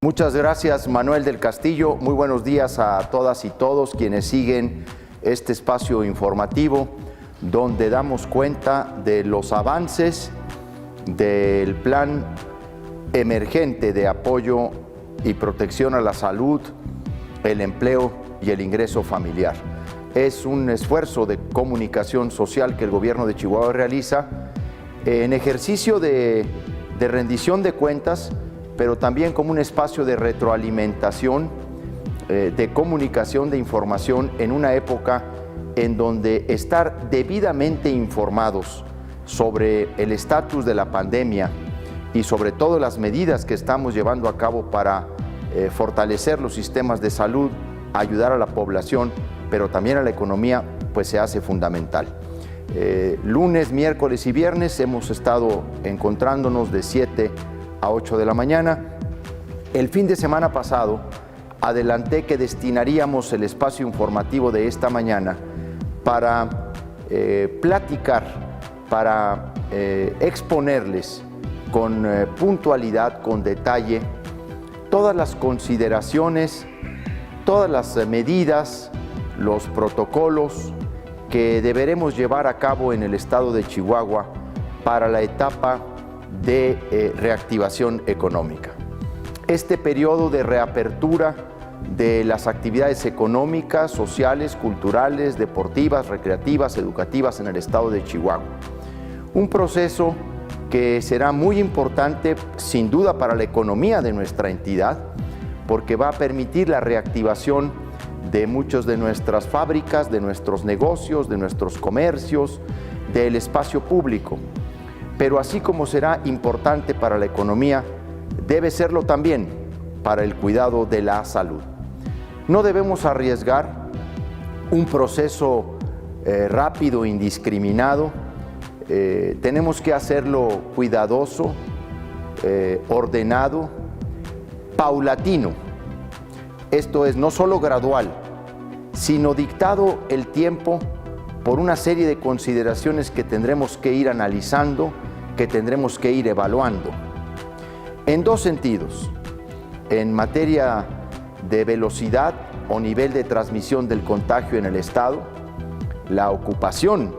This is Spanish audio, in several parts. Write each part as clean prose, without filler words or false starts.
Muchas gracias, Manuel del Castillo. Muy buenos días a todas y todos quienes siguen este espacio informativo donde damos cuenta de los avances del plan emergente de apoyo y protección a la salud, el empleo y el ingreso familiar. Es un esfuerzo de comunicación social que el gobierno de Chihuahua realiza en ejercicio de rendición de cuentas, pero también como un espacio de retroalimentación, de comunicación de información en una época en donde estar debidamente informados sobre el estatus de la pandemia y sobre todo las medidas que estamos llevando a cabo para fortalecer los sistemas de salud, ayudar a la población, pero también a la economía, pues se hace fundamental. Lunes, miércoles y viernes hemos estado encontrándonos de 7 a 8 de la mañana. El fin de semana pasado adelanté que destinaríamos el espacio informativo de esta mañana para platicar, para exponerles con puntualidad, con detalle, todas las consideraciones, todas las medidas, los protocolos que deberemos llevar a cabo en el estado de Chihuahua para la etapa de reactivación económica. Este periodo de reapertura de las actividades económicas, sociales, culturales, deportivas, recreativas, educativas en el estado de Chihuahua. Un proceso que será muy importante, sin duda, para la economía de nuestra entidad, porque va a permitir la reactivación de muchas de nuestras fábricas, de nuestros negocios, de nuestros comercios, del espacio público. Pero así como será importante para la economía, debe serlo también para el cuidado de la salud. No debemos arriesgar un proceso rápido, indiscriminado. Tenemos que hacerlo cuidadoso, ordenado, paulatino. Esto es no solo gradual, sino dictado el tiempo por una serie de consideraciones que tendremos que ir analizando, que tendremos que ir evaluando. En dos sentidos: en materia de velocidad o nivel de transmisión del contagio en el estado, la ocupación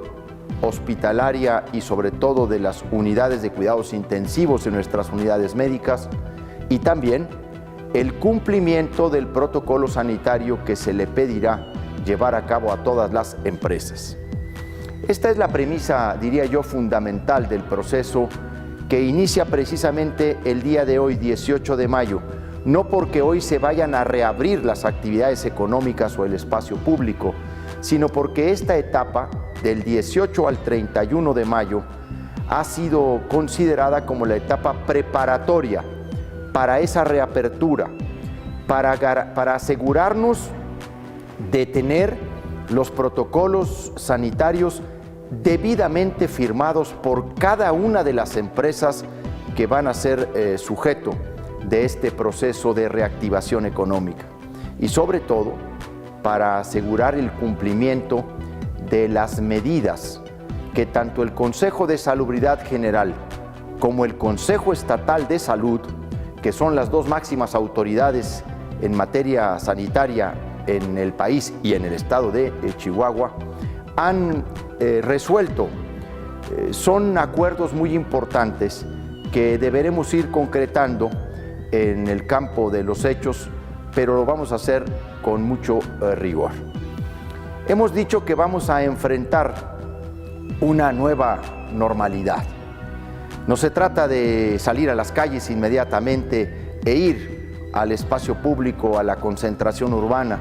hospitalaria y sobre todo de las unidades de cuidados intensivos en nuestras unidades médicas, y también el cumplimiento del protocolo sanitario que se le pedirá llevar a cabo a todas las empresas. Esta es la premisa, diría yo, fundamental del proceso que inicia precisamente el día de hoy, 18 de mayo, no porque hoy se vayan a reabrir las actividades económicas o el espacio público, sino porque esta etapa del 18 al 31 de mayo ha sido considerada como la etapa preparatoria para esa reapertura, para asegurarnos de tener los protocolos sanitarios debidamente firmados por cada una de las empresas que van a ser sujeto de este proceso de reactivación económica, y sobre todo para asegurar el cumplimiento de las medidas que tanto el Consejo de Salubridad General como el Consejo Estatal de Salud, que son las dos máximas autoridades en materia sanitaria en el país y en el estado de Chihuahua, han resuelto. Son acuerdos muy importantes que deberemos ir concretando en el campo de los hechos, pero lo vamos a hacer con mucho rigor. Hemos dicho que vamos a enfrentar una nueva normalidad. No se trata de salir a las calles inmediatamente e ir al espacio público, a la concentración urbana.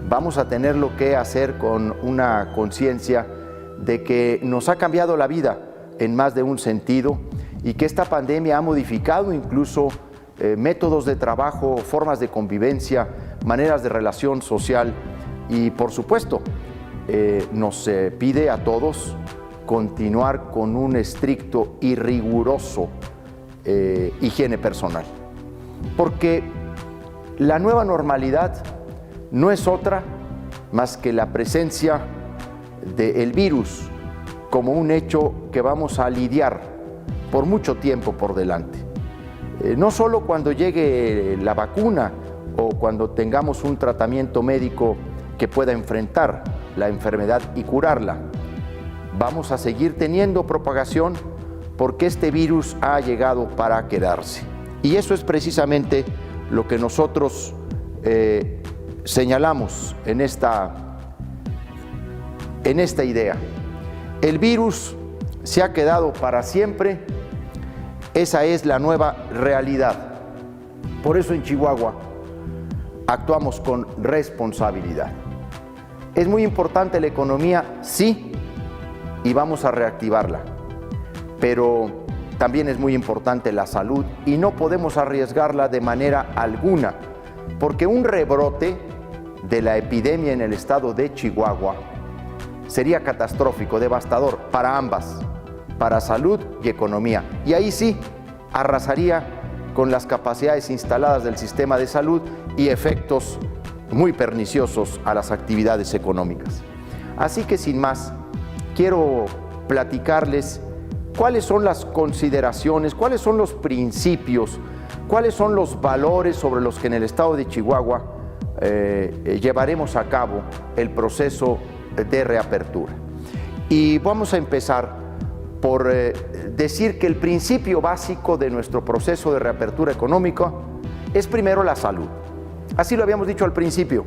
Vamos a tenerlo que hacer con una conciencia de que nos ha cambiado la vida en más de un sentido y que esta pandemia ha modificado incluso métodos de trabajo, formas de convivencia, maneras de relación social y, por supuesto, nos pide a todos continuar con un estricto y riguroso higiene personal. Porque la nueva normalidad no es otra más que la presencia del virus como un hecho que vamos a lidiar por mucho tiempo por delante. no solo cuando llegue la vacuna o cuando tengamos un tratamiento médico que pueda enfrentar la enfermedad y curarla. Vamos a seguir teniendo propagación porque este virus ha llegado para quedarse. Y eso es precisamente lo que nosotros señalamos en esta idea. El virus se ha quedado para siempre, esa es la nueva realidad. Por eso en Chihuahua actuamos con responsabilidad. Es muy importante la economía, sí, y vamos a reactivarla, pero también es muy importante la salud y no podemos arriesgarla de manera alguna, porque un rebrote de la epidemia en el estado de Chihuahua sería catastrófico, devastador para ambas, para salud y economía. Y ahí sí, arrasaría con las capacidades instaladas del sistema de salud y efectos muy perniciosos a las actividades económicas. Así que sin más, quiero platicarles cuáles son las consideraciones, cuáles son los principios, cuáles son los valores sobre los que en el estado de Chihuahua llevaremos a cabo el proceso de reapertura. Y vamos a empezar por decir que el principio básico de nuestro proceso de reapertura económica es primero la salud. Así lo habíamos dicho al principio.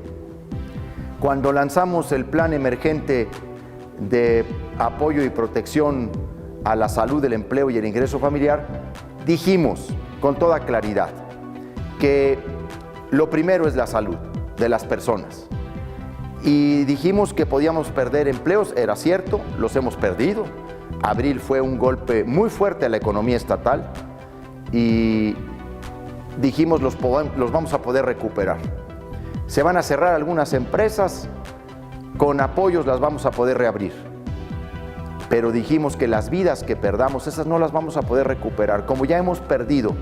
Cuando lanzamos el plan emergente de apoyo y protección a la salud, el empleo y el ingreso familiar, dijimos con toda claridad que lo primero es la salud de las personas. Y dijimos que podíamos perder empleos, era cierto, los hemos perdido. Abril fue un golpe muy fuerte a la economía estatal y dijimos los vamos a poder recuperar. Se van a cerrar algunas empresas, con apoyos las vamos a poder reabrir. Pero dijimos que las vidas que perdamos, esas no las vamos a poder recuperar. Como ya hemos perdido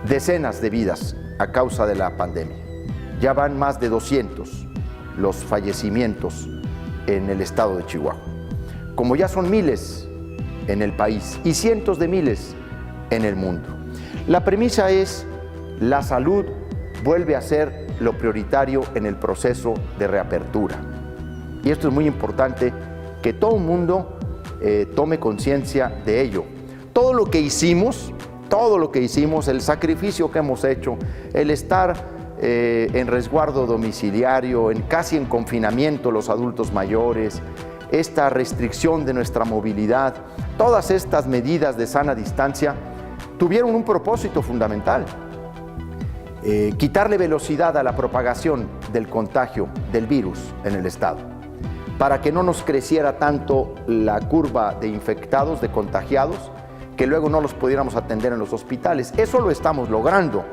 decenas de vidas a causa de la pandemia. Ya van más de 200 los fallecimientos en el estado de Chihuahua. Como ya son miles en el país y cientos de miles en el mundo. La premisa es: la salud vuelve a ser lo prioritario en el proceso de reapertura. Y esto es muy importante que todo el mundo tome conciencia de ello. Todo lo que hicimos, el sacrificio que hemos hecho, el estar en resguardo domiciliario, casi en confinamiento los adultos mayores, esta restricción de nuestra movilidad, todas estas medidas de sana distancia tuvieron un propósito fundamental: quitarle velocidad a la propagación del contagio del virus en el estado, para que no nos creciera tanto la curva de infectados, de contagiados, que luego no los pudiéramos atender en los hospitales. Eso lo estamos logrando.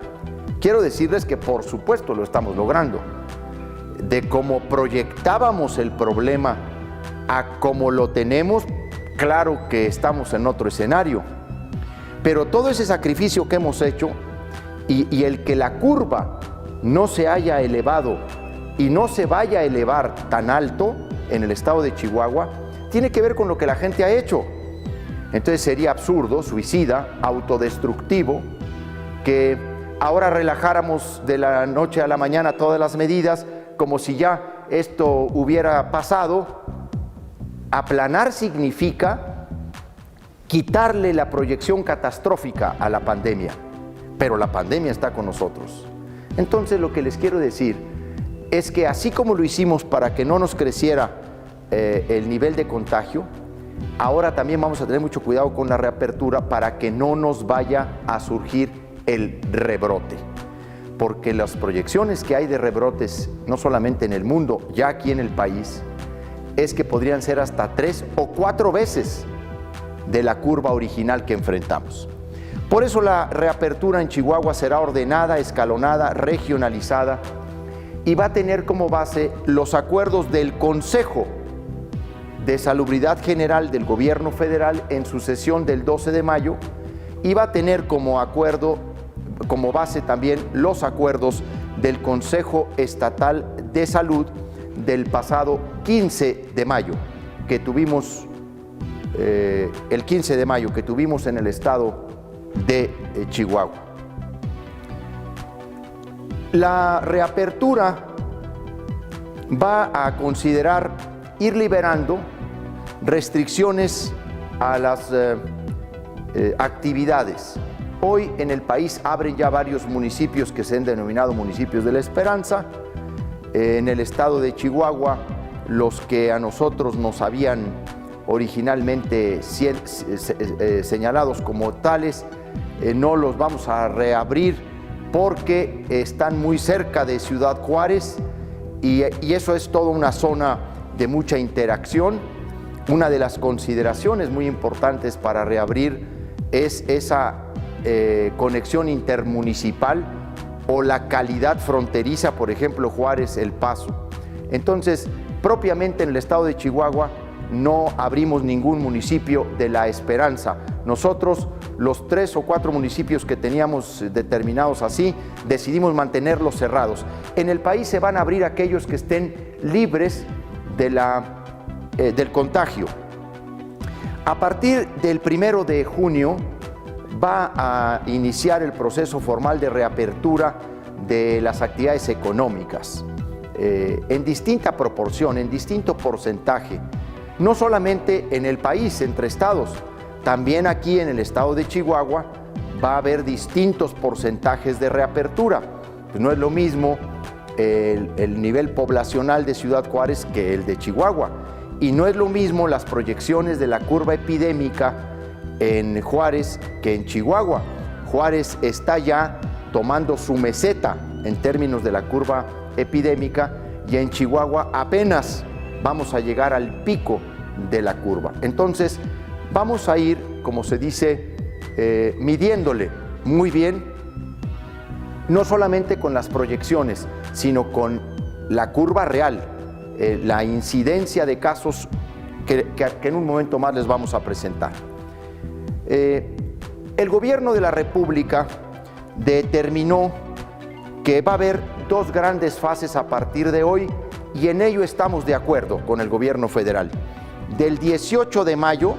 Quiero decirles que por supuesto lo estamos logrando. De cómo proyectábamos el problema a cómo lo tenemos, claro que estamos en otro escenario. Pero todo ese sacrificio que hemos hecho y el que la curva no se haya elevado y no se vaya a elevar tan alto en el estado de Chihuahua, tiene que ver con lo que la gente ha hecho. Entonces sería absurdo, suicida, autodestructivo, que ahora relajáramos de la noche a la mañana todas las medidas como si ya esto hubiera pasado. Aplanar significa quitarle la proyección catastrófica a la pandemia, pero la pandemia está con nosotros. Entonces lo que les quiero decir es que así como lo hicimos para que no nos creciera el nivel de contagio, ahora también vamos a tener mucho cuidado con la reapertura para que no nos vaya a surgir el rebrote. Porque las proyecciones que hay de rebrotes, no solamente en el mundo, ya aquí en el país, es que podrían ser hasta 3 o 4 veces de la curva original que enfrentamos. Por eso la reapertura en Chihuahua será ordenada, escalonada, regionalizada y va a tener como base los acuerdos del Consejo de Salubridad General del Gobierno Federal en su sesión del 12 de mayo y va a tener como base también los acuerdos del Consejo Estatal de Salud del pasado 15 de mayo que tuvimos, el 15 de mayo que tuvimos en el estado de Chihuahua. La reapertura va a considerar ir liberando restricciones a las actividades. Hoy en el país abren ya varios municipios que se han denominado municipios de la esperanza. En el estado de Chihuahua, los que a nosotros nos habían originalmente señalados como tales, no los vamos a reabrir porque están muy cerca de Ciudad Juárez y eso es toda una zona de mucha interacción. Una de las consideraciones muy importantes para reabrir es esa conexión intermunicipal o la calidad fronteriza, por ejemplo, Juárez-El Paso. Entonces, propiamente en el estado de Chihuahua no abrimos ningún municipio de la esperanza. Nosotros, los 3 o 4 municipios que teníamos determinados así, decidimos mantenerlos cerrados. En el país se van a abrir aquellos que estén libres del contagio. A partir del 1 de junio va a iniciar el proceso formal de reapertura de las actividades económicas, en distinta proporción, en distinto porcentaje, no solamente en el país, entre estados, también aquí en el estado de Chihuahua va a haber distintos porcentajes de reapertura. Pues no es lo mismo el nivel poblacional de Ciudad Juárez que el de Chihuahua, y no es lo mismo las proyecciones de la curva epidémica en Juárez que en Chihuahua. Juárez está ya tomando su meseta en términos de la curva epidémica y en Chihuahua apenas vamos a llegar al pico de la curva. Entonces vamos a ir, como se dice, midiéndole muy bien, no solamente con las proyecciones, sino con la curva real, la incidencia de casos que en un momento más les vamos a presentar. El gobierno de la República determinó que va a haber 2 grandes fases a partir de hoy y en ello estamos de acuerdo con el gobierno federal. Del 18 de mayo,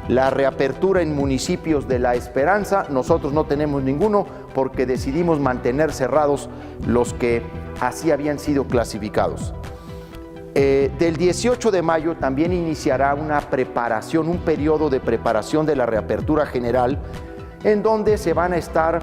la reapertura en municipios de La Esperanza, nosotros no tenemos ninguno porque decidimos mantener cerrados los que así habían sido clasificados. Del 18 de mayo también iniciará una preparación, un periodo de preparación de la reapertura general, en donde se van a estar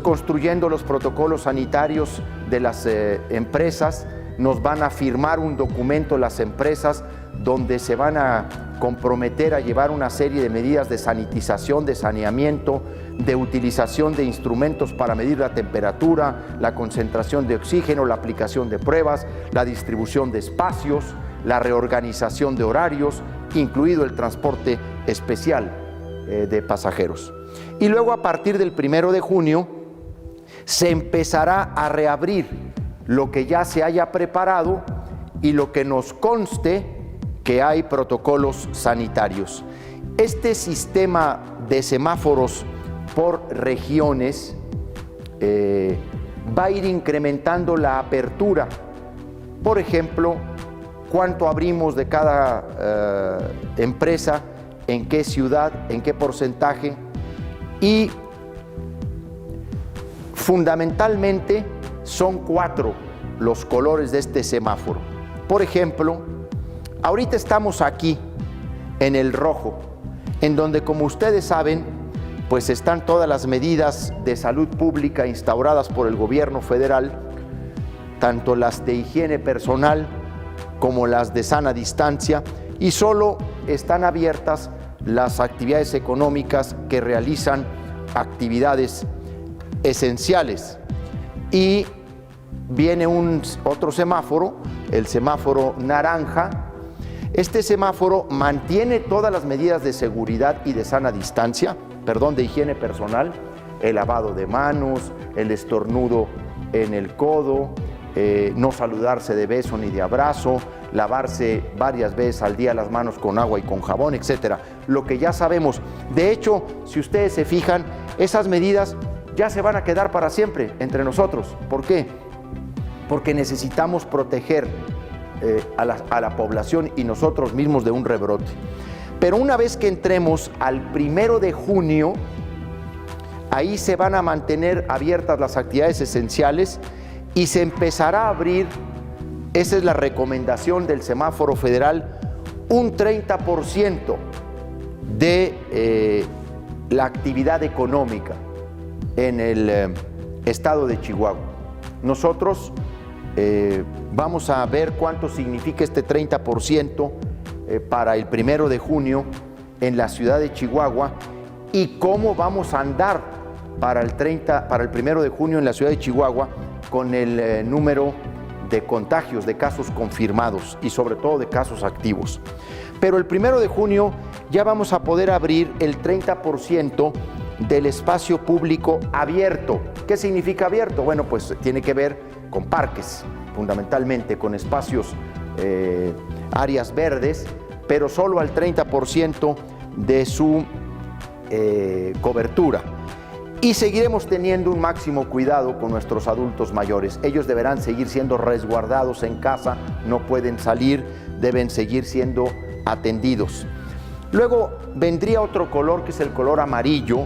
construyendo los protocolos sanitarios de las empresas. Nos van a firmar un documento las empresas donde se van a comprometer a llevar una serie de medidas de sanitización, de saneamiento, de utilización de instrumentos para medir la temperatura, la concentración de oxígeno, la aplicación de pruebas, la distribución de espacios, la reorganización de horarios, incluido el transporte especial de pasajeros. Y luego a partir del 1 de junio se empezará a reabrir lo que ya se haya preparado y lo que nos conste que hay protocolos sanitarios. Este sistema de semáforos por regiones va a ir incrementando la apertura. Por ejemplo, cuánto abrimos de cada empresa, en qué ciudad, en qué porcentaje, y fundamentalmente son 4 los colores de este semáforo. Por ejemplo, ahorita estamos aquí en el rojo, en donde, como ustedes saben, pues están todas las medidas de salud pública instauradas por el gobierno federal, tanto las de higiene personal como las de sana distancia, y solo están abiertas las actividades económicas que realizan actividades esenciales. Y viene otro semáforo, el semáforo naranja. Este semáforo mantiene todas las medidas de seguridad y de sana distancia, de higiene personal, el lavado de manos, el estornudo en el codo, no saludarse de beso ni de abrazo, lavarse varias veces al día las manos con agua y con jabón, etcétera. Lo que ya sabemos. De hecho, si ustedes se fijan, esas medidas ya se van a quedar para siempre entre nosotros. ¿Por qué? Porque necesitamos proteger a la población y nosotros mismos de un rebrote. Pero una vez que entremos al 1 de junio, Ahí se van a mantener abiertas las actividades esenciales y se empezará a abrir, esa es la recomendación del semáforo federal, un 30% de la actividad económica en el estado de Chihuahua. Nosotros vamos a ver cuánto significa este 30% para el 1 de junio en la ciudad de Chihuahua y cómo vamos a andar para el 1 de junio en la ciudad de Chihuahua con el número de contagios, de casos confirmados y sobre todo de casos activos. Pero el 1 de junio ya vamos a poder abrir el 30% del espacio público abierto. ¿Qué significa abierto? Bueno, pues tiene que ver con parques, fundamentalmente con espacios, áreas verdes, pero solo al 30% de su cobertura. Y seguiremos teniendo un máximo cuidado con nuestros adultos mayores. Ellos deberán seguir siendo resguardados en casa, no pueden salir, deben seguir siendo atendidos. Luego vendría otro color, que es el color amarillo,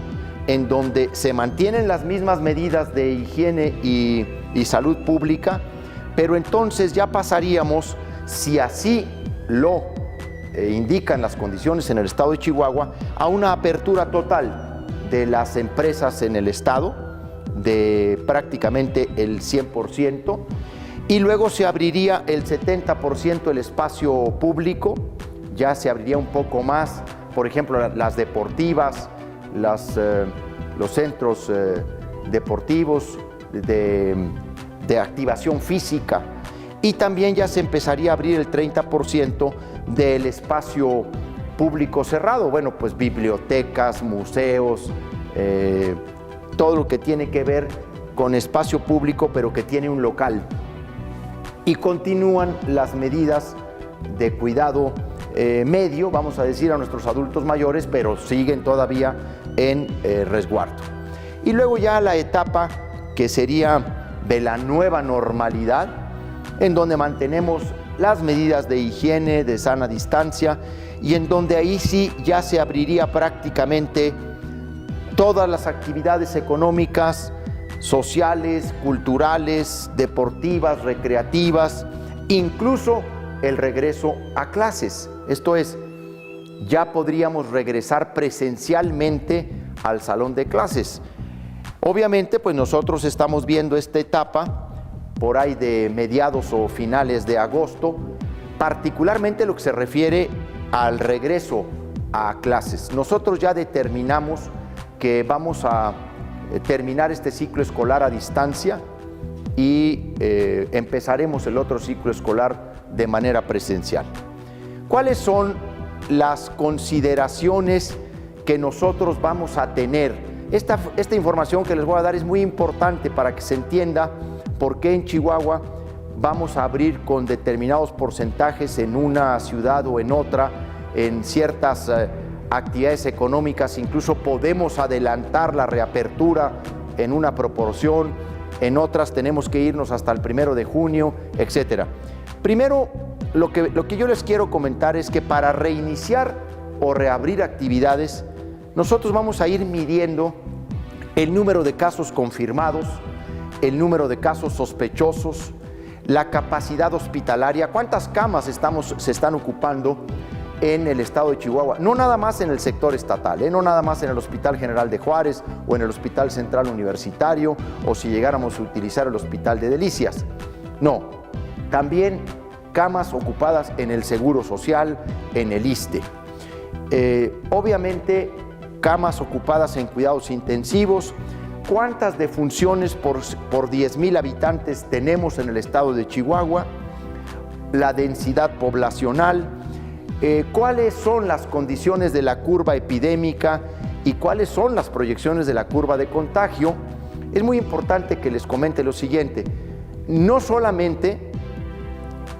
en donde se mantienen las mismas medidas de higiene y salud pública, pero entonces ya pasaríamos, si así lo indican las condiciones en el estado de Chihuahua, a una apertura total de las empresas en el estado, de prácticamente el 100%, y luego se abriría el 70% del espacio público, ya se abriría un poco más, por ejemplo, las deportivas, los centros deportivos de activación física, y también ya se empezaría a abrir el 30% del espacio público cerrado, bueno, pues bibliotecas, museos, todo lo que tiene que ver con espacio público, pero que tiene un local. Y continúan las medidas de cuidado medio, vamos a decir, a nuestros adultos mayores, pero siguen todavía en resguardo. Y luego ya la etapa que sería de la nueva normalidad, en donde mantenemos las medidas de higiene, de sana distancia, y en donde ahí sí ya se abriría prácticamente todas las actividades económicas, sociales, culturales, deportivas, recreativas, incluso el regreso a clases. Esto es, ya podríamos regresar presencialmente al salón de clases. Obviamente, pues nosotros estamos viendo esta etapa por ahí de mediados o finales de agosto, particularmente lo que se refiere al regreso a clases. Nosotros ya determinamos que vamos a terminar este ciclo escolar a distancia y empezaremos el otro ciclo escolar de manera presencial. ¿Cuáles son las consideraciones que nosotros vamos a tener? Esta información que les voy a dar es muy importante para que se entienda por qué en Chihuahua vamos a abrir con determinados porcentajes en una ciudad o en otra, en ciertas actividades económicas, incluso podemos adelantar la reapertura en una proporción, en otras tenemos que irnos hasta el 1 de junio, etc. Primero, lo que yo les quiero comentar es que para reiniciar o reabrir actividades, nosotros vamos a ir midiendo el número de casos confirmados, el número de casos sospechosos, la capacidad hospitalaria, cuántas camas se están ocupando en el estado de Chihuahua, no nada más en el sector estatal, no nada más en el Hospital General de Juárez o en el Hospital Central Universitario o si llegáramos a utilizar el Hospital de Delicias. No, también camas ocupadas en el Seguro Social, en el ISSSTE. Obviamente, camas ocupadas en cuidados intensivos. ¿Cuántas defunciones por 10,000 habitantes tenemos en el estado de Chihuahua? La densidad poblacional. ¿Cuáles son las condiciones de la curva epidémica y cuáles son las proyecciones de la curva de contagio? Es muy importante que les comente lo siguiente. No solamente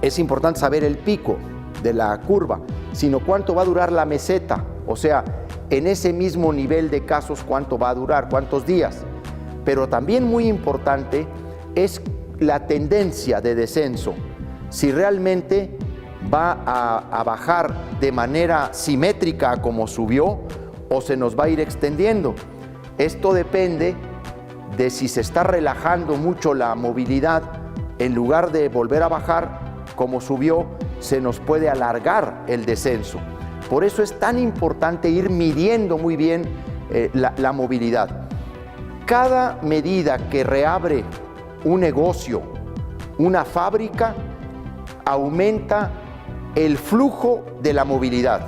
es importante saber el pico de la curva, sino cuánto va a durar la meseta, o sea, en ese mismo nivel de casos, cuánto va a durar, cuántos días. Pero también muy importante es la tendencia de descenso, si realmente va a bajar de manera simétrica como subió o se nos va a ir extendiendo. Esto depende de si se está relajando mucho la movilidad. En lugar de volver a bajar como subió, se nos puede alargar el descenso. Por eso es tan importante ir midiendo muy bien la movilidad. Cada medida que reabre un negocio, una fábrica, aumenta el flujo de la movilidad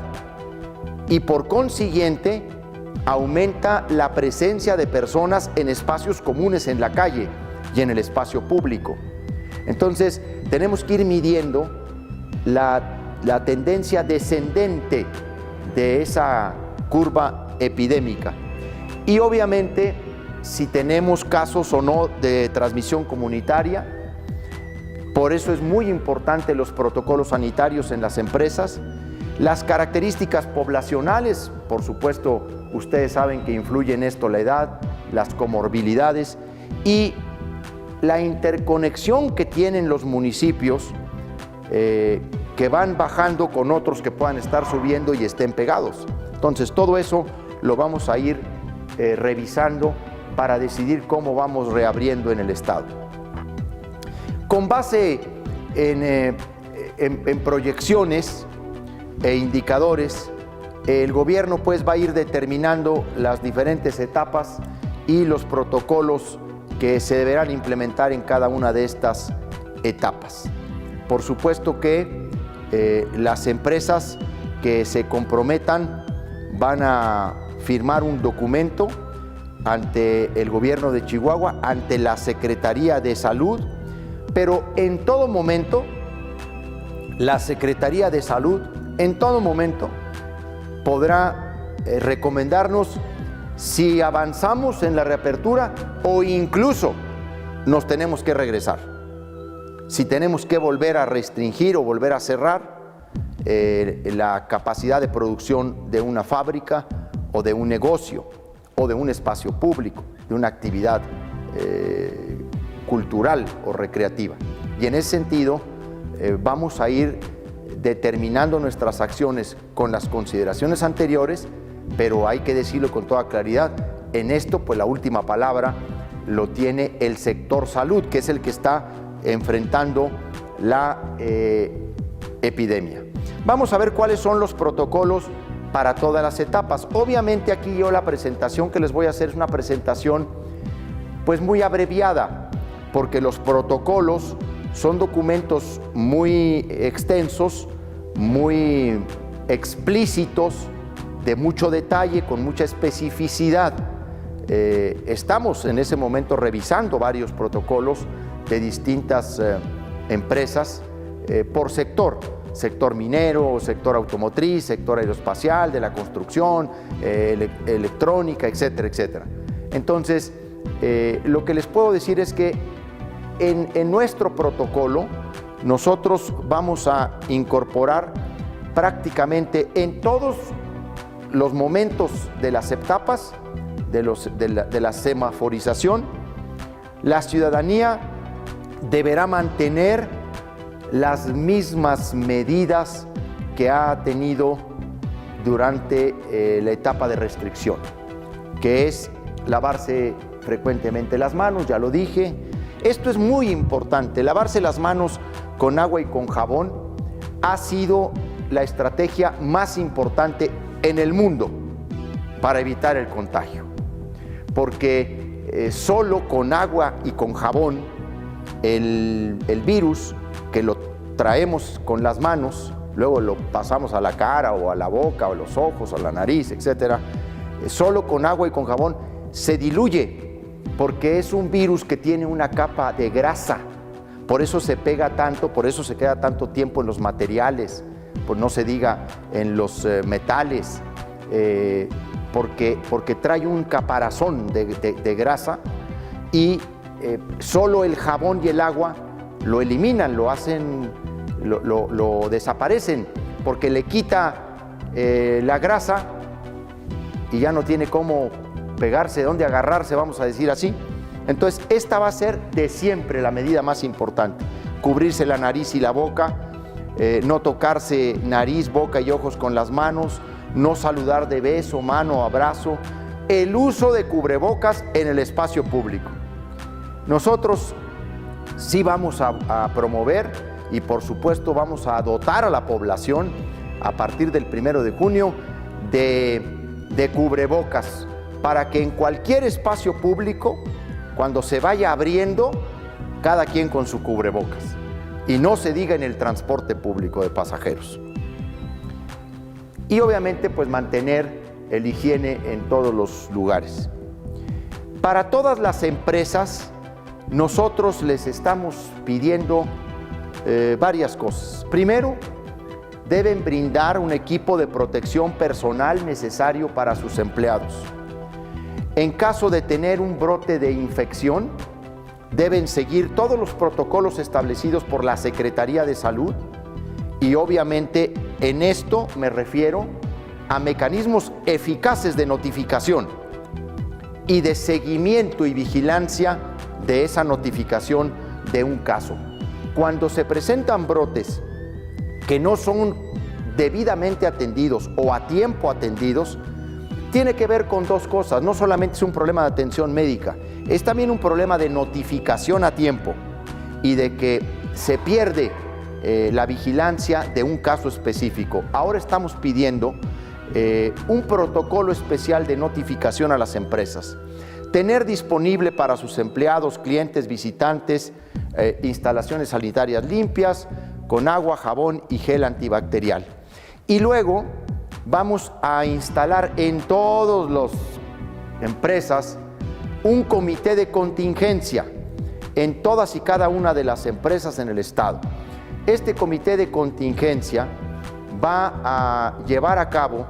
y por consiguiente aumenta la presencia de personas en espacios comunes en la calle y en el espacio público. Entonces tenemos que ir midiendo la tendencia descendente de esa curva epidémica y obviamente si tenemos casos o no de transmisión comunitaria. Por eso es muy importante los protocolos sanitarios en las empresas. Las características poblacionales, por supuesto, ustedes saben que influye en esto la edad, las comorbilidades y la interconexión que tienen los municipios que van bajando con otros que puedan estar subiendo y estén pegados. Entonces, todo eso lo vamos a ir revisando para decidir cómo vamos reabriendo en el estado. Con base en proyecciones e indicadores, el gobierno pues va a ir determinando las diferentes etapas y los protocolos que se deberán implementar en cada una de estas etapas. Por supuesto que las empresas que se comprometan van a firmar un documento ante el gobierno de Chihuahua, ante la Secretaría de Salud, pero en todo momento, la Secretaría de Salud, en todo momento, podrá recomendarnos si avanzamos en la reapertura o incluso nos tenemos que regresar. Si tenemos que volver a restringir o volver a cerrar la capacidad de producción de una fábrica o de un negocio o de un espacio público, de una actividad cultural o recreativa. Y en ese sentido vamos a ir determinando nuestras acciones con las consideraciones anteriores, pero hay que decirlo con toda claridad, en esto pues la última palabra lo tiene el sector salud, que es el que está enfrentando la epidemia. Vamos a ver cuáles son los protocolos para todas las etapas. Obviamente aquí yo la presentación que les voy a hacer es una presentación pues muy abreviada, porque los protocolos son documentos muy extensos, muy explícitos, de mucho detalle, con mucha especificidad. Estamos en ese momento revisando varios protocolos de distintas empresas por sector minero, sector automotriz, sector aeroespacial, de la construcción, electrónica, etcétera, etcétera. Entonces, lo que les puedo decir es que en nuestro protocolo nosotros vamos a incorporar prácticamente en todos los momentos de las etapas de la semaforización, la ciudadanía deberá mantener las mismas medidas que ha tenido durante la etapa de restricción, que es lavarse frecuentemente las manos, ya lo dije. Esto es muy importante, lavarse las manos con agua y con jabón ha sido la estrategia más importante en el mundo para evitar el contagio, porque solo con agua y con jabón el virus que lo traemos con las manos, luego lo pasamos a la cara o a la boca o a los ojos o a la nariz, etcétera, solo con agua y con jabón se diluye, porque es un virus que tiene una capa de grasa, por eso se pega tanto, por eso se queda tanto tiempo en los materiales, pues no se diga en los metales, porque trae un caparazón de grasa y solo el jabón y el agua lo eliminan, lo desaparecen, porque le quita la grasa y ya no tiene cómo pegarse, dónde agarrarse, vamos a decir así. Entonces, esta va a ser de siempre la medida más importante. Cubrirse la nariz y la boca, no tocarse nariz, boca y ojos con las manos, no saludar de beso, mano, abrazo, el uso de cubrebocas en el espacio público. Nosotros sí vamos a promover y por supuesto vamos a dotar a la población a partir del 1 de junio de cubrebocas para que en cualquier espacio público, cuando se vaya abriendo, cada quien con su cubrebocas. Y no se diga en el transporte público de pasajeros. Y obviamente pues mantener el higiene en todos los lugares. Para todas las empresas, nosotros les estamos pidiendo varias cosas. Primero, deben brindar un equipo de protección personal necesario para sus empleados. En caso de tener un brote de infección, deben seguir todos los protocolos establecidos por la Secretaría de Salud y obviamente en esto me refiero a mecanismos eficaces de notificación y de seguimiento y vigilancia de esa notificación de un caso. Cuando se presentan brotes que no son debidamente atendidos o a tiempo atendidos, tiene que ver con dos cosas. No solamente es un problema de atención médica, es también un problema de notificación a tiempo y de que se pierde la vigilancia de un caso específico. Ahora estamos pidiendo un protocolo especial de notificación a las empresas. Tener disponible para sus empleados, clientes, visitantes, instalaciones sanitarias limpias, con agua, jabón y gel antibacterial. Y luego vamos a instalar en todas las empresas un comité de contingencia en todas y cada una de las empresas en el estado. Este comité de contingencia va a llevar a cabo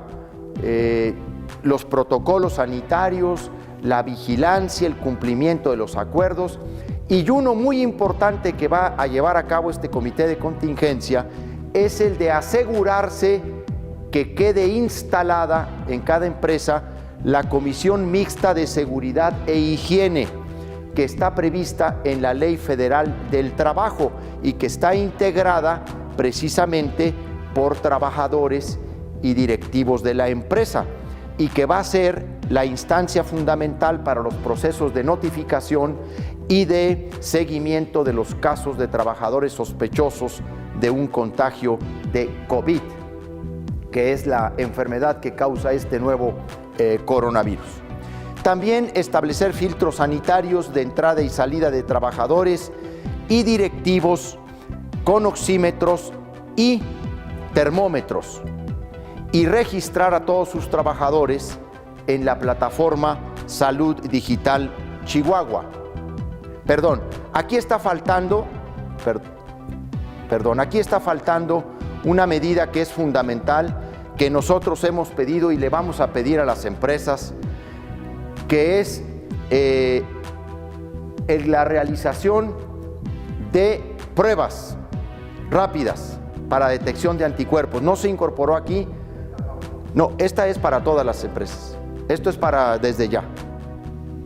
los protocolos sanitarios, la vigilancia, el cumplimiento de los acuerdos y uno muy importante que va a llevar a cabo este comité de contingencia es el de asegurarse que quede instalada en cada empresa la Comisión Mixta de Seguridad e Higiene, que está prevista en la Ley Federal del Trabajo y que está integrada precisamente por trabajadores y directivos de la empresa y que va a ser la instancia fundamental para los procesos de notificación y de seguimiento de los casos de trabajadores sospechosos de un contagio de COVID, que es la enfermedad que causa este nuevo coronavirus. También establecer filtros sanitarios de entrada y salida de trabajadores y directivos con oxímetros y termómetros y registrar a todos sus trabajadores en la plataforma Salud Digital Chihuahua. Aquí está faltando una medida que es fundamental, que nosotros hemos pedido y le vamos a pedir a las empresas, que es la realización de pruebas rápidas para detección de anticuerpos. No se incorporó aquí. No, esta es para todas las empresas. Esto es para desde ya.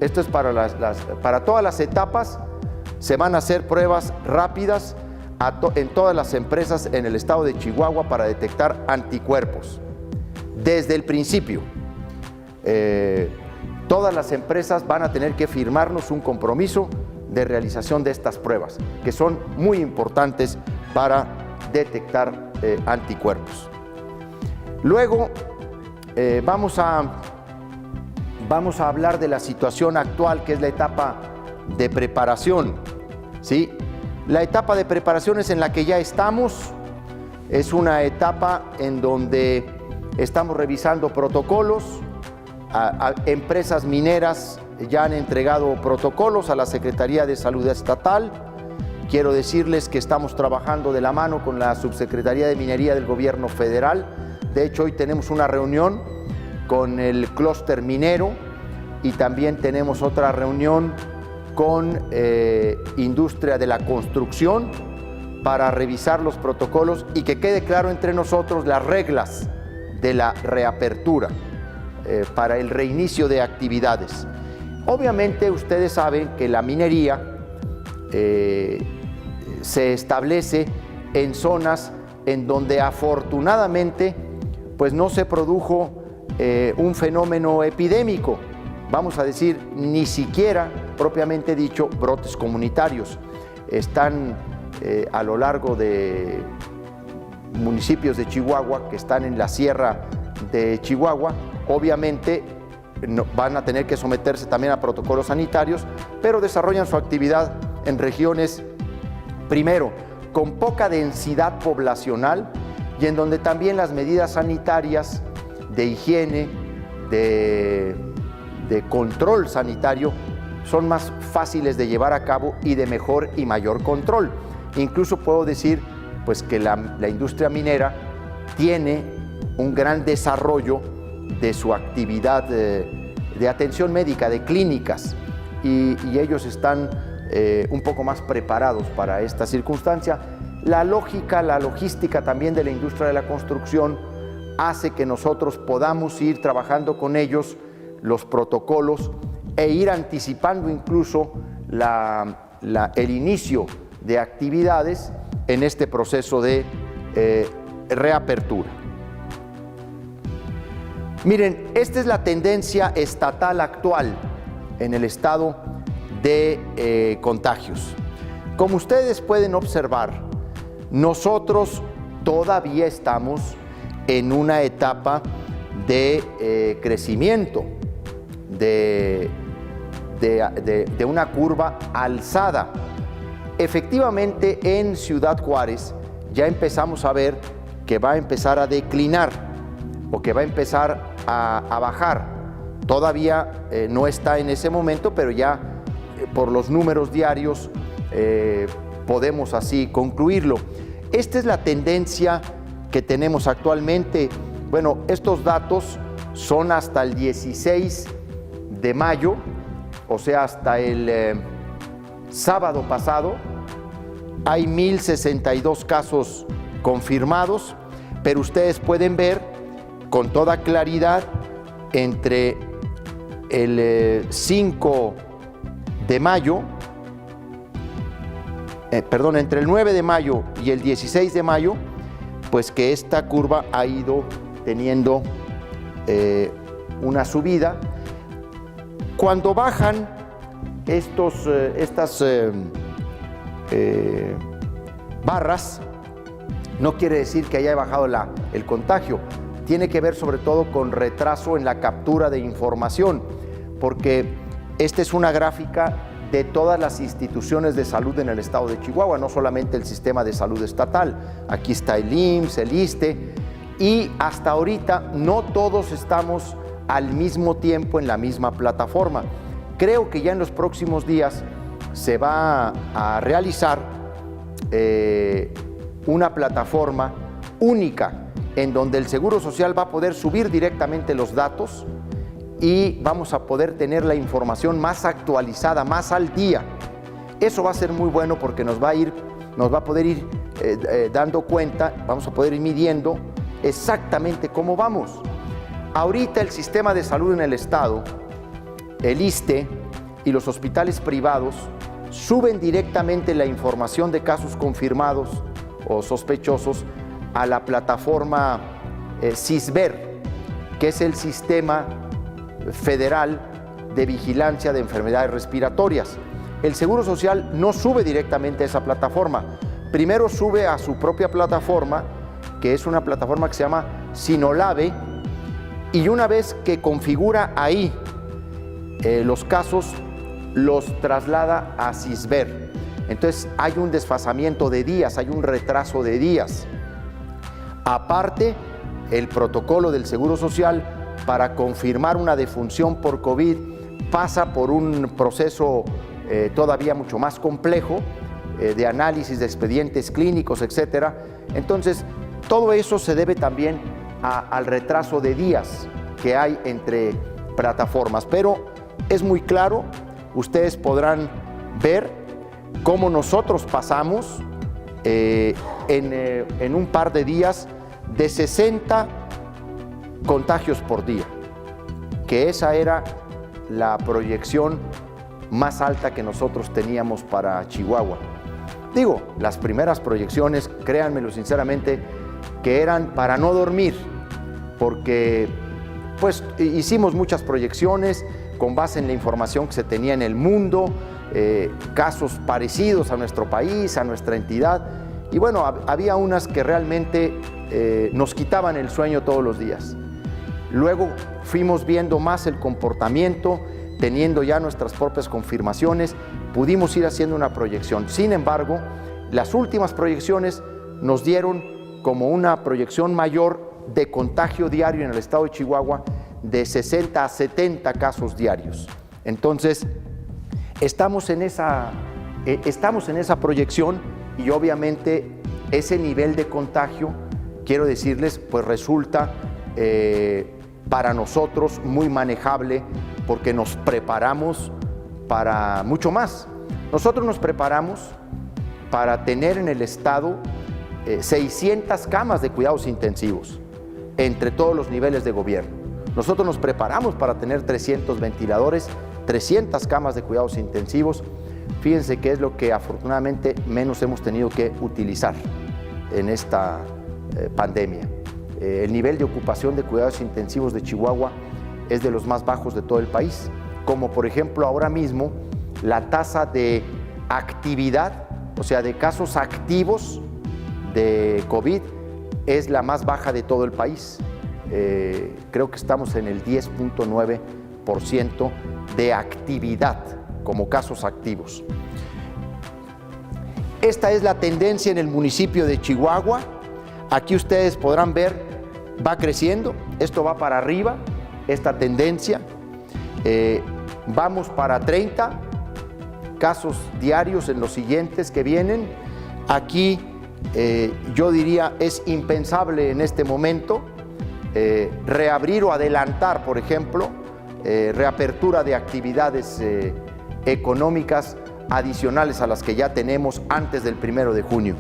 Esto es para todas las etapas. Se van a hacer pruebas rápidas en todas las empresas en el estado de Chihuahua para detectar anticuerpos. Desde el principio, todas las empresas van a tener que firmarnos un compromiso de realización de estas pruebas, que son muy importantes para detectar anticuerpos. Luego, vamos a hablar de la situación actual, que es la etapa de preparación, ¿sí? La etapa de preparación es en la que ya estamos, es una etapa en donde estamos revisando protocolos, empresas mineras ya han entregado protocolos a la Secretaría de Salud Estatal. Quiero decirles que estamos trabajando de la mano con la Subsecretaría de Minería del Gobierno Federal. De hecho, hoy tenemos una reunión con el clúster minero y también tenemos otra reunión con industria de la construcción para revisar los protocolos y que quede claro entre nosotros las reglas de la reapertura para el reinicio de actividades. Obviamente ustedes saben que la minería se establece en zonas en donde afortunadamente pues no se produjo un fenómeno epidémico vamos a decir, ni siquiera propiamente dicho brotes comunitarios. Están a lo largo de municipios de Chihuahua que están en la sierra de Chihuahua. Obviamente van a tener que someterse también a protocolos sanitarios, pero desarrollan su actividad en regiones, primero, con poca densidad poblacional y en donde también las medidas sanitarias de higiene, de control sanitario son más fáciles de llevar a cabo y de mejor y mayor control. Incluso puedo decir pues, que la industria minera tiene un gran desarrollo de su actividad de atención médica, de clínicas, y ellos están un poco más preparados para esta circunstancia. La logística también de la industria de la construcción hace que nosotros podamos ir trabajando con ellos los protocolos e ir anticipando incluso el inicio de actividades en este proceso de reapertura. Miren, esta es la tendencia estatal actual en el estado de contagios. Como ustedes pueden observar, nosotros todavía estamos en una etapa de crecimiento, de una curva alzada. Efectivamente, en Ciudad Juárez ya empezamos a ver que va a empezar a declinar o que va a empezar a bajar. Todavía no está en ese momento, pero ya por los números diarios podemos así concluirlo. Esta es la tendencia que tenemos actualmente. Bueno, estos datos son hasta el 16 de mayo, o sea, hasta el sábado pasado. Hay 1,062 casos confirmados, pero ustedes pueden ver con toda claridad entre el 5 de mayo, entre el 9 de mayo y el 16 de mayo, pues que esta curva ha ido teniendo una subida. Cuando bajan estas barras, no quiere decir que haya bajado el contagio. Tiene que ver sobre todo con retraso en la captura de información, porque esta es una gráfica de todas las instituciones de salud en el estado de Chihuahua, no solamente el sistema de salud estatal. Aquí está el IMSS, el ISSSTE, y hasta ahorita no todos estamos al mismo tiempo en la misma plataforma. Creo que ya en los próximos días se va a realizar una plataforma única en donde el Seguro Social va a poder subir directamente los datos y vamos a poder tener la información más actualizada, más al día. Eso va a ser muy bueno porque nos va a poder ir dando cuenta, vamos a poder ir midiendo exactamente cómo vamos. Ahorita el sistema de salud en el estado, el ISSSTE y los hospitales privados suben directamente la información de casos confirmados o sospechosos a la plataforma CISVER, que es el Sistema Federal de Vigilancia de Enfermedades Respiratorias. El Seguro Social no sube directamente a esa plataforma. Primero sube a su propia plataforma, que es una plataforma que se llama Sinolave, y una vez que configura ahí los casos, los traslada a CISVER. Entonces hay un desfasamiento de días, hay un retraso de días. Aparte, el protocolo del Seguro Social para confirmar una defunción por COVID pasa por un proceso todavía mucho más complejo de análisis de expedientes clínicos, etc. Entonces, todo eso se debe también al retraso de días que hay entre plataformas. Pero es muy claro, ustedes podrán ver cómo nosotros pasamos en un par de días de 60 contagios por día, que esa era la proyección más alta que nosotros teníamos para Chihuahua. Digo, las primeras proyecciones, créanmelo sinceramente, que eran para no dormir, porque pues hicimos muchas proyecciones, con base en la información que se tenía en el mundo, casos parecidos a nuestro país, a nuestra entidad. Y bueno, había unas que realmente nos quitaban el sueño todos los días. Luego fuimos viendo más el comportamiento, teniendo ya nuestras propias confirmaciones, pudimos ir haciendo una proyección. Sin embargo, las últimas proyecciones nos dieron como una proyección mayor de contagio diario en el estado de Chihuahua de 60 a 70 casos diarios. Entonces, estamos en esa proyección y obviamente ese nivel de contagio, quiero decirles, pues resulta para nosotros muy manejable porque nos preparamos para mucho más. Nosotros nos preparamos para tener en el estado 600 camas de cuidados intensivos entre todos los niveles de gobierno. Nosotros nos preparamos para tener 300 ventiladores, 300 camas de cuidados intensivos. Fíjense que es lo que afortunadamente menos hemos tenido que utilizar en esta pandemia. El nivel de ocupación de cuidados intensivos de Chihuahua es de los más bajos de todo el país, como por ejemplo ahora mismo la tasa de actividad, o sea, de casos activos de COVID, es la más baja de todo el país. Creo que estamos en el 10.9% de actividad como casos activos. Esta es la tendencia en el municipio de Chihuahua. Aquí ustedes podrán ver, va creciendo, esto va para arriba, esta tendencia. Vamos para 30 casos diarios en los siguientes que vienen. Aquí yo diría es impensable en este momento reabrir o adelantar, por ejemplo, reapertura de actividades económicas adicionales a las que ya tenemos antes del 1 de junio.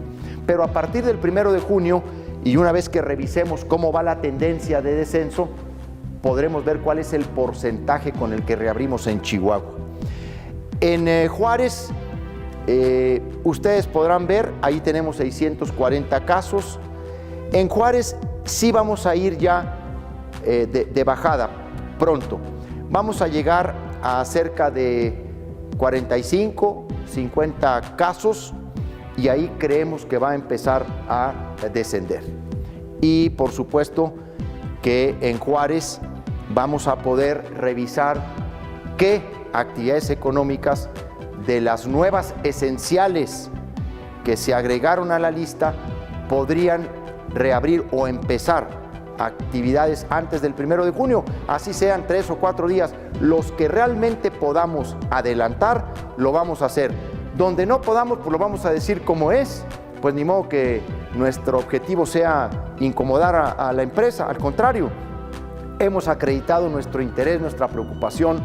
Pero a partir del 1 de junio, y una vez que revisemos cómo va la tendencia de descenso, podremos ver cuál es el porcentaje con el que reabrimos en Chihuahua. En Juárez, ustedes podrán ver, ahí tenemos 640 casos. En Juárez sí vamos a ir ya de bajada pronto. Vamos a llegar a cerca de 45, 50 casos y ahí creemos que va a empezar a descender. Y por supuesto que en Juárez vamos a poder revisar qué actividades económicas de las nuevas esenciales que se agregaron a la lista podrían reabrir o empezar actividades antes del 1 de junio, así sean 3 o 4 días. Los que realmente podamos adelantar, lo vamos a hacer. Donde no podamos, pues lo vamos a decir como es, pues ni modo que nuestro objetivo sea incomodar a la empresa, al contrario, hemos acreditado nuestro interés, nuestra preocupación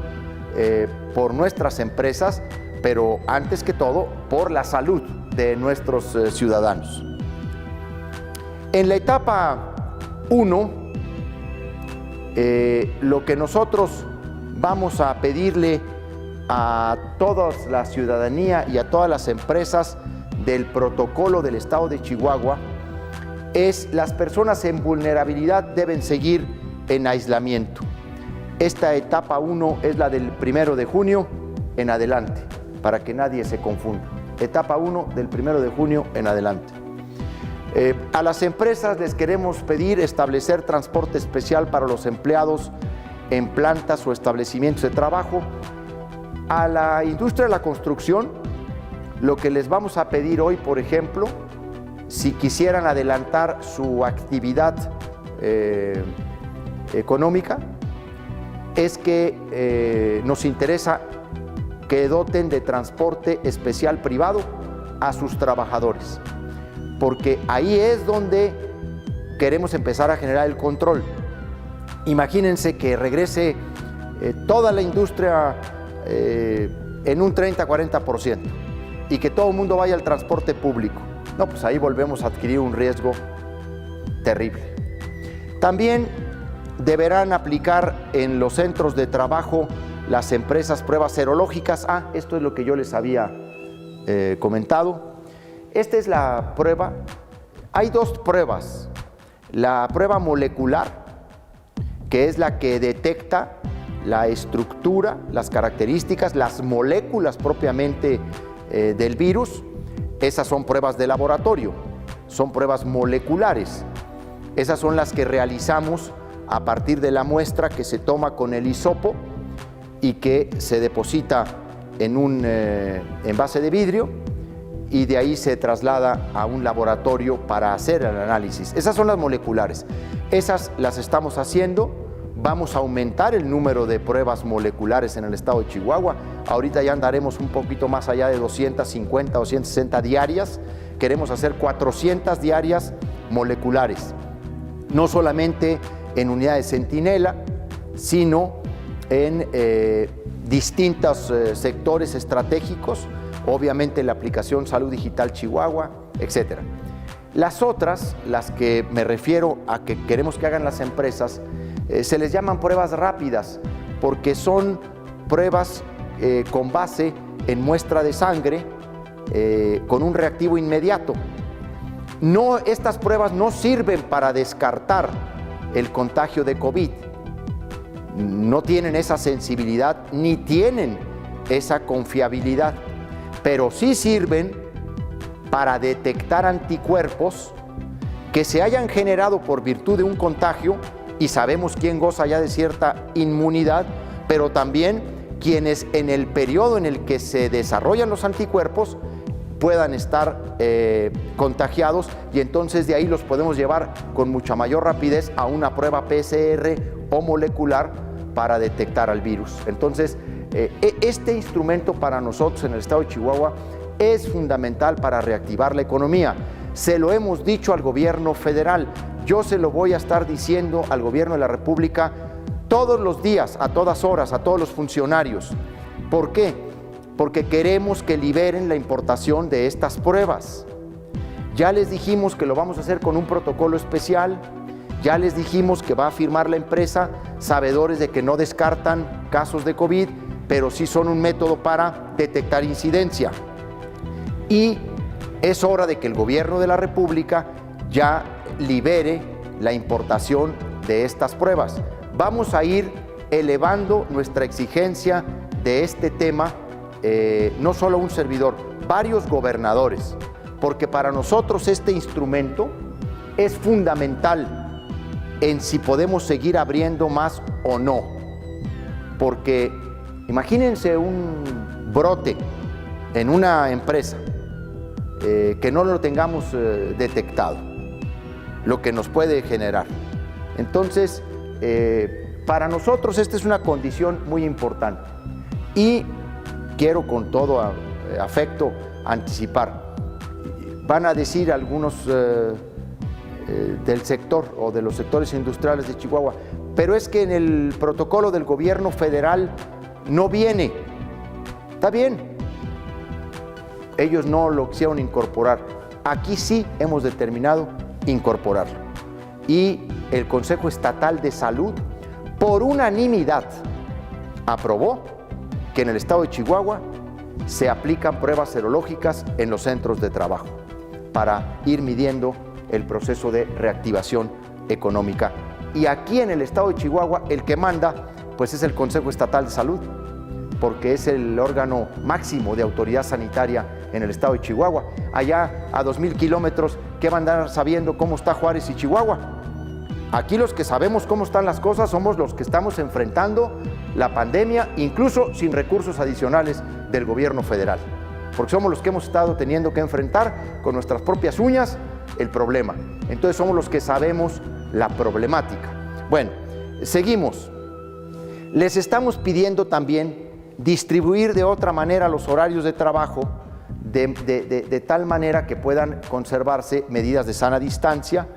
por nuestras empresas, pero antes que todo, por la salud de nuestros ciudadanos. En la etapa 1, lo que nosotros vamos a pedirle a toda la ciudadanía y a todas las empresas del protocolo del estado de Chihuahua es las personas en vulnerabilidad deben seguir en aislamiento. Esta etapa 1 es la del 1 de junio en adelante, para que nadie se confunda. Etapa 1 del 1 de junio en adelante. A las empresas les queremos pedir establecer transporte especial para los empleados en plantas o establecimientos de trabajo. A la industria de la construcción, lo que les vamos a pedir hoy, por ejemplo, si quisieran adelantar su actividad económica, es que nos interesa que doten de transporte especial privado a sus trabajadores, porque ahí es donde queremos empezar a generar el control. Imagínense que regrese toda la industria en un 30-40% y que todo el mundo vaya al transporte público. No, pues ahí volvemos a adquirir un riesgo terrible. También deberán aplicar en los centros de trabajo las empresas pruebas serológicas. Esto es lo que yo les había comentado. Esta es la prueba. Hay dos pruebas. La prueba molecular, que es la que detecta la estructura, las características, las moléculas propiamente del virus. Esas son pruebas de laboratorio, son pruebas moleculares. Esas son las que realizamos a partir de la muestra que se toma con el hisopo y que se deposita en un envase de vidrio y de ahí se traslada a un laboratorio para hacer el análisis. Esas son las moleculares. Esas las estamos haciendo. Vamos a aumentar el número de pruebas moleculares en el estado de Chihuahua. Ahorita ya andaremos un poquito más allá de 250, 260 diarias. Queremos hacer 400 diarias moleculares. No solamente en unidades Centinela, sino en distintos sectores estratégicos, obviamente la aplicación Salud Digital Chihuahua, etc. Las otras, las que me refiero a que queremos que hagan las empresas, se les llaman pruebas rápidas, porque son pruebas con base en muestra de sangre, con un reactivo inmediato. No, estas pruebas no sirven para descartar el contagio de COVID. No tienen esa sensibilidad ni tienen esa confiabilidad, pero sí sirven para detectar anticuerpos que se hayan generado por virtud de un contagio, y sabemos quién goza ya de cierta inmunidad, pero también quienes en el periodo en el que se desarrollan los anticuerpos puedan estar contagiados, y entonces de ahí los podemos llevar con mucha mayor rapidez a una prueba PCR o molecular para detectar al virus. Entonces, este instrumento para nosotros en el estado de Chihuahua es fundamental para reactivar la economía. Se lo hemos dicho al gobierno federal, yo se lo voy a estar diciendo al gobierno de la República todos los días, a todas horas, a todos los funcionarios. ¿Por qué? Porque queremos que liberen la importación de estas pruebas. Ya les dijimos que lo vamos a hacer con un protocolo especial, ya les dijimos que va a firmar la empresa, sabedores de que no descartan casos de COVID, pero sí son un método para detectar incidencia. Y es hora de que el gobierno de la República ya libere la importación de estas pruebas. Vamos a ir elevando nuestra exigencia de este tema, no solo un servidor, varios gobernadores, porque para nosotros este instrumento es fundamental en si podemos seguir abriendo más o no. Porque imagínense un brote en una empresa que no lo tengamos detectado, lo que nos puede generar. Entonces, para nosotros esta es una condición muy importante y quiero con todo afecto anticipar. Van a decir algunos del sector o de los sectores industriales de Chihuahua, pero es que en el protocolo del gobierno federal no viene. Está bien, ellos no lo quisieron incorporar. Aquí sí hemos determinado incorporarlo. Y el Consejo Estatal de Salud, por unanimidad, aprobó que en el estado de Chihuahua se aplican pruebas serológicas en los centros de trabajo para ir midiendo el proceso de reactivación económica. Y aquí en el estado de Chihuahua el que manda pues es el Consejo Estatal de Salud, porque es el órgano máximo de autoridad sanitaria en el estado de Chihuahua. Allá a 2,000 kilómetros, ¿qué van a andar sabiendo cómo está Juárez y Chihuahua? Aquí los que sabemos cómo están las cosas somos los que estamos enfrentando la pandemia, incluso sin recursos adicionales del gobierno federal, porque somos los que hemos estado teniendo que enfrentar con nuestras propias uñas el problema. Entonces somos los que sabemos la problemática. Bueno, seguimos. Les estamos pidiendo también distribuir de otra manera los horarios de trabajo, de tal manera que puedan conservarse medidas de sana distancia.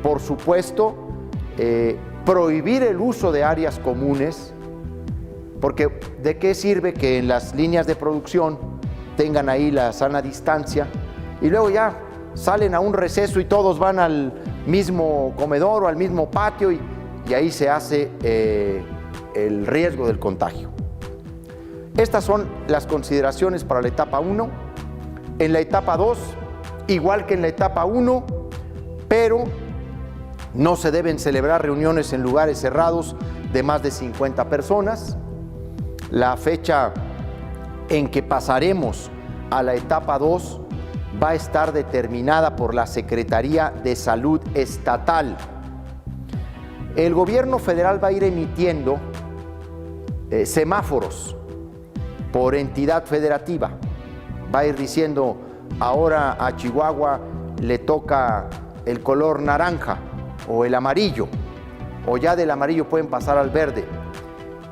Por supuesto, prohibir el uso de áreas comunes, porque ¿de qué sirve que en las líneas de producción tengan ahí la sana distancia y luego ya salen a un receso y todos van al mismo comedor o al mismo patio y ahí se hace el riesgo del contagio? Estas son las consideraciones para la etapa 1. En la etapa 2, igual que en la etapa 1, pero No se deben celebrar reuniones en lugares cerrados de más de 50 personas. La fecha en que pasaremos a la etapa 2 va a estar determinada por la Secretaría de Salud Estatal. El gobierno federal va a ir emitiendo semáforos por entidad federativa. Va a ir diciendo, ahora a Chihuahua le toca el color naranja o el amarillo, o ya del amarillo pueden pasar al verde.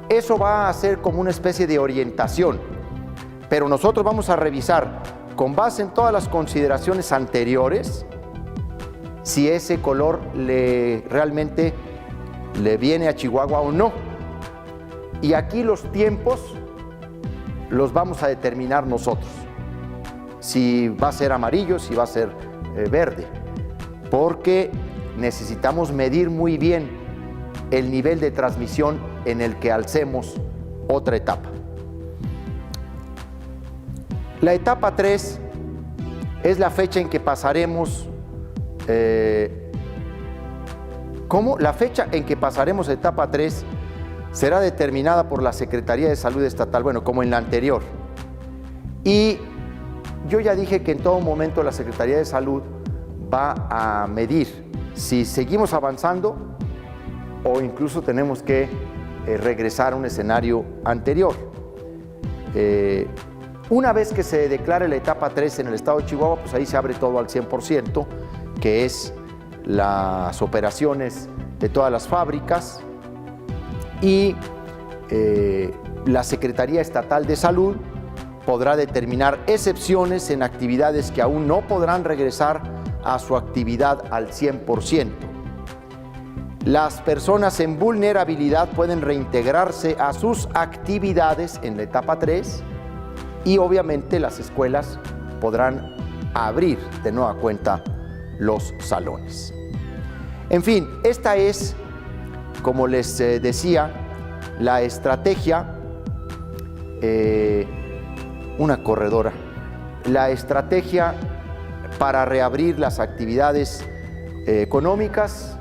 Eso va a ser como una especie de orientación, pero nosotros vamos a revisar, con base en todas las consideraciones anteriores, si ese color realmente le viene a Chihuahua o no. Y aquí los tiempos los vamos a determinar nosotros, si va a ser amarillo, si va a ser verde, porque necesitamos medir muy bien el nivel de transmisión en el que alcemos otra etapa. La etapa 3 es la fecha en que pasaremos, La fecha en que pasaremos a etapa 3 será determinada por la Secretaría de Salud Estatal, bueno, como en la anterior. Y yo ya dije que en todo momento la Secretaría de Salud va a medir si seguimos avanzando o incluso tenemos que regresar a un escenario anterior. Una vez que se declare la etapa 3 en el estado de Chihuahua, pues ahí se abre todo al 100%, que es las operaciones de todas las fábricas, y la Secretaría Estatal de Salud podrá determinar excepciones en actividades que aún no podrán regresar a su actividad al 100%. Las personas en vulnerabilidad pueden reintegrarse a sus actividades en la etapa 3 y obviamente las escuelas podrán abrir de nueva cuenta los salones. En fin, esta es, como les decía, la estrategia, una corredora, la estrategia para reabrir las actividades económicas,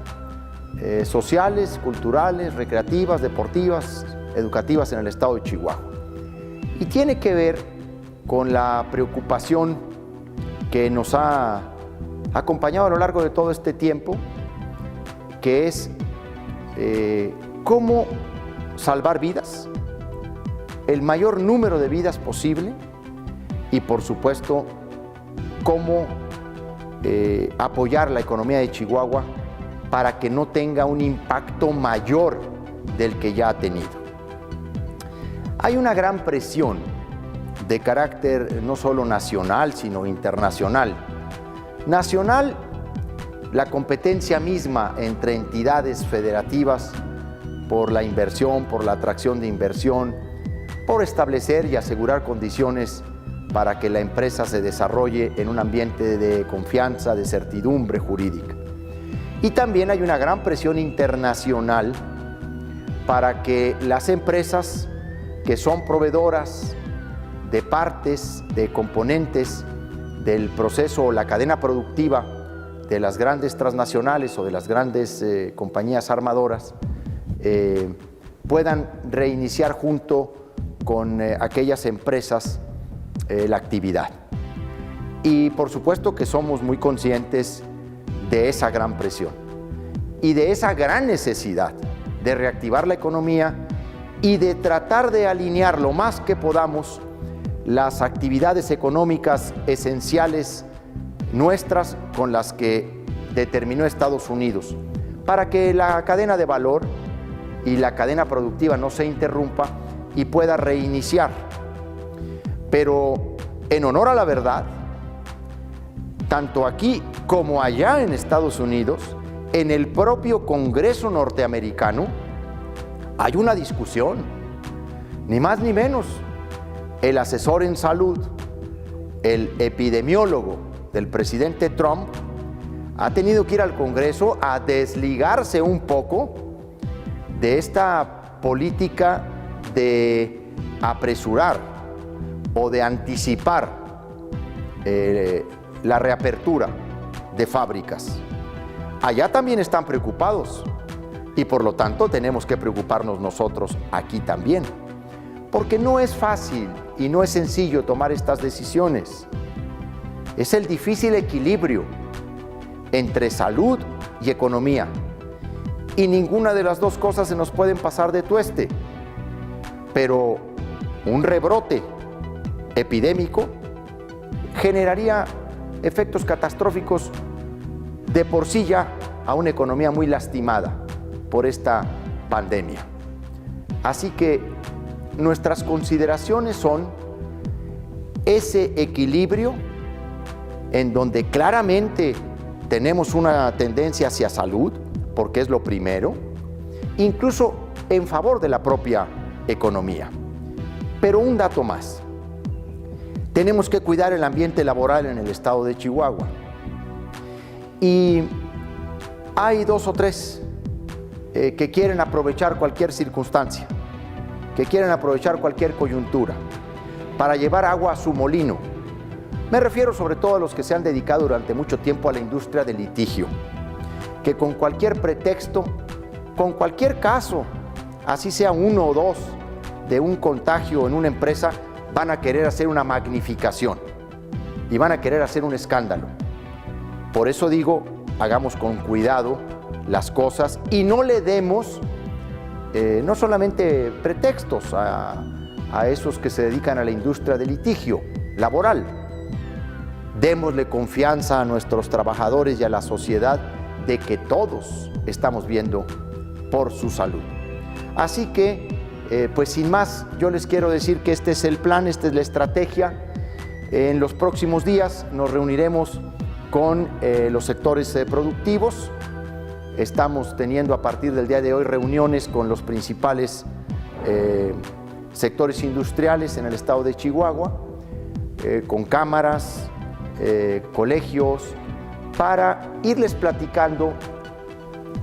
sociales, culturales, recreativas, deportivas, educativas en el estado de Chihuahua. Y tiene que ver con la preocupación que nos ha acompañado a lo largo de todo este tiempo, que es cómo salvar vidas, el mayor número de vidas posible, y por supuesto cómo apoyar la economía de Chihuahua para que no tenga un impacto mayor del que ya ha tenido. Hay una gran presión de carácter no solo nacional, sino internacional. Nacional, la competencia misma entre entidades federativas por la inversión, por la atracción de inversión, por establecer y asegurar condiciones para que la empresa se desarrolle en un ambiente de confianza, de certidumbre jurídica. Y también hay una gran presión internacional para que las empresas que son proveedoras de partes, de componentes del proceso o la cadena productiva de las grandes transnacionales o de las grandes compañías armadoras puedan reiniciar junto con aquellas empresas la actividad. Y por supuesto que somos muy conscientes de esa gran presión y de esa gran necesidad de reactivar la economía y de tratar de alinear lo más que podamos las actividades económicas esenciales nuestras con las que determinó Estados Unidos, para que la cadena de valor y la cadena productiva no se interrumpa y pueda reiniciar. Pero en honor a la verdad, tanto aquí como allá en Estados Unidos, en el propio Congreso norteamericano, hay una discusión, ni más ni menos. El asesor en salud, el epidemiólogo del presidente Trump, ha tenido que ir al Congreso a desligarse un poco de esta política de apresurar o de anticipar la reapertura de fábricas, Allá también están preocupados y por lo tanto tenemos que preocuparnos nosotros aquí también. Porque no es fácil y no es sencillo tomar estas decisiones. Es el difícil equilibrio entre salud y economía. Y ninguna de las dos cosas se nos pueden pasar de tueste. Pero un rebrote epidémico generaría efectos catastróficos de por sí ya a una economía muy lastimada por esta pandemia. Así que nuestras consideraciones son ese equilibrio en donde claramente tenemos una tendencia hacia salud, porque es lo primero, incluso en favor de la propia economía. Pero un dato más. Tenemos que cuidar el ambiente laboral en el estado de Chihuahua. Y hay 2 o 3 que quieren aprovechar cualquier circunstancia, que quieren aprovechar cualquier coyuntura para llevar agua a su molino. Me refiero sobre todo a los que se han dedicado durante mucho tiempo a la industria del litigio, que con cualquier pretexto, con cualquier caso, así sea 1 o 2 de un contagio en una empresa, van a querer hacer una magnificación y van a querer hacer un escándalo. Por eso digo, hagamos con cuidado las cosas y no le demos no solamente pretextos a esos que se dedican a la industria del litigio laboral. Démosle confianza a nuestros trabajadores y a la sociedad de que todos estamos viendo por su salud. Así que, pues sin más, yo les quiero decir que este es el plan, esta es la estrategia. En los próximos días nos reuniremos con los sectores productivos. Estamos teniendo a partir del día de hoy reuniones con los principales sectores industriales en el estado de Chihuahua, con cámaras, colegios, para irles platicando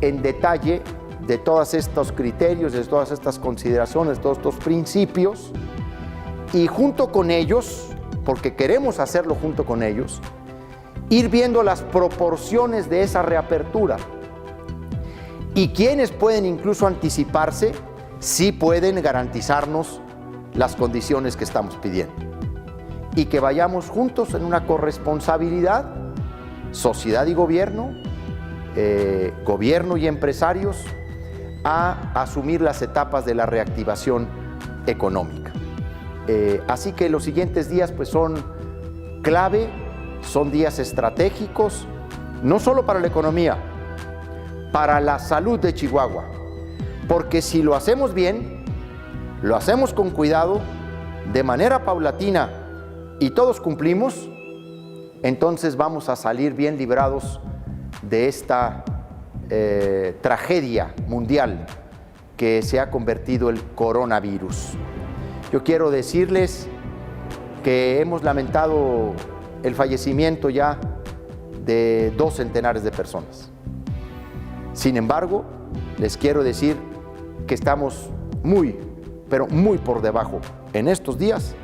en detalle de todos estos criterios, de todas estas consideraciones, de todos estos principios, y junto con ellos, porque queremos hacerlo junto con ellos, ir viendo las proporciones de esa reapertura. Y quienes pueden incluso anticiparse, sí pueden garantizarnos las condiciones que estamos pidiendo. Y que vayamos juntos en una corresponsabilidad, sociedad y gobierno, gobierno y empresarios, a asumir las etapas de la reactivación económica. Así que los siguientes días pues son clave, son días estratégicos, no solo para la economía, para la salud de Chihuahua, porque si lo hacemos bien, lo hacemos con cuidado, de manera paulatina y todos cumplimos, entonces vamos a salir bien librados de esta tragedia mundial que se ha convertido el coronavirus. Yo quiero decirles que hemos lamentado el fallecimiento ya de 2 centenares de personas. Sin embargo, les quiero decir que estamos muy, pero muy por debajo en estos días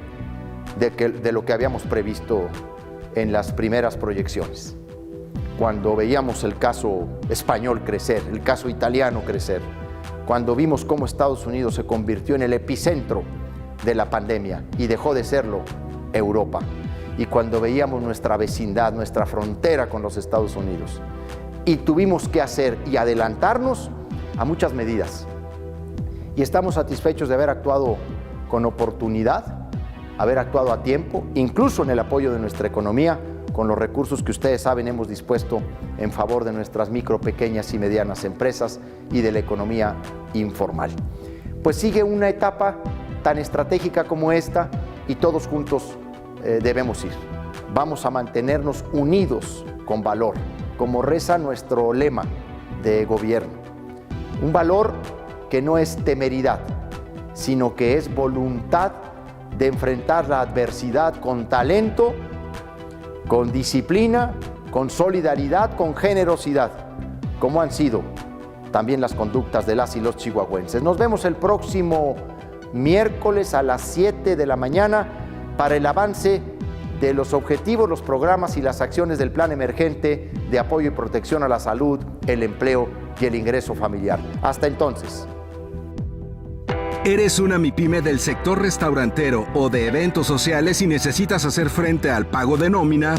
de lo que habíamos previsto en las primeras proyecciones. Cuando veíamos el caso español crecer, el caso italiano crecer, cuando vimos cómo Estados Unidos se convirtió en el epicentro de la pandemia y dejó de serlo Europa, y cuando veíamos nuestra vecindad, nuestra frontera con los Estados Unidos, y tuvimos que hacer y adelantarnos a muchas medidas. Y estamos satisfechos de haber actuado con oportunidad, haber actuado a tiempo, incluso en el apoyo de nuestra economía, con los recursos que ustedes saben hemos dispuesto en favor de nuestras micro, pequeñas y medianas empresas y de la economía informal. Pues sigue una etapa tan estratégica como esta y todos juntos debemos ir. Vamos a mantenernos unidos con valor, como reza nuestro lema de gobierno. Un valor que no es temeridad, sino que es voluntad de enfrentar la adversidad con talento, con disciplina, con solidaridad, con generosidad, como han sido también las conductas de las y los chihuahuenses. Nos vemos el próximo miércoles a las 7 de la mañana para el avance de los objetivos, los programas y las acciones del Plan Emergente de Apoyo y Protección a la Salud, el Empleo y el Ingreso Familiar. Hasta entonces. ¿Eres una MIPYME del sector restaurantero o de eventos sociales y necesitas hacer frente al pago de nómina?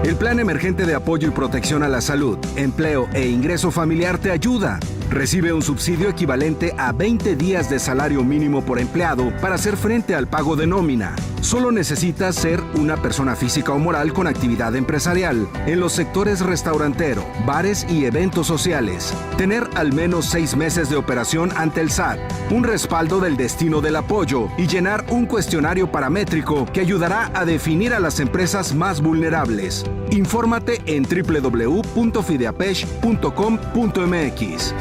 El Plan Emergente de Apoyo y Protección a la Salud, Empleo e Ingreso Familiar te ayuda. Recibe un subsidio equivalente a 20 días de salario mínimo por empleado para hacer frente al pago de nómina. Solo necesitas ser una persona física o moral con actividad empresarial en los sectores restaurantero, bares y eventos sociales. Tener al menos 6 meses de operación ante el SAT, un respaldo del destino del apoyo y llenar un cuestionario paramétrico que ayudará a definir a las empresas más vulnerables. Infórmate en www.fideapech.com.mx.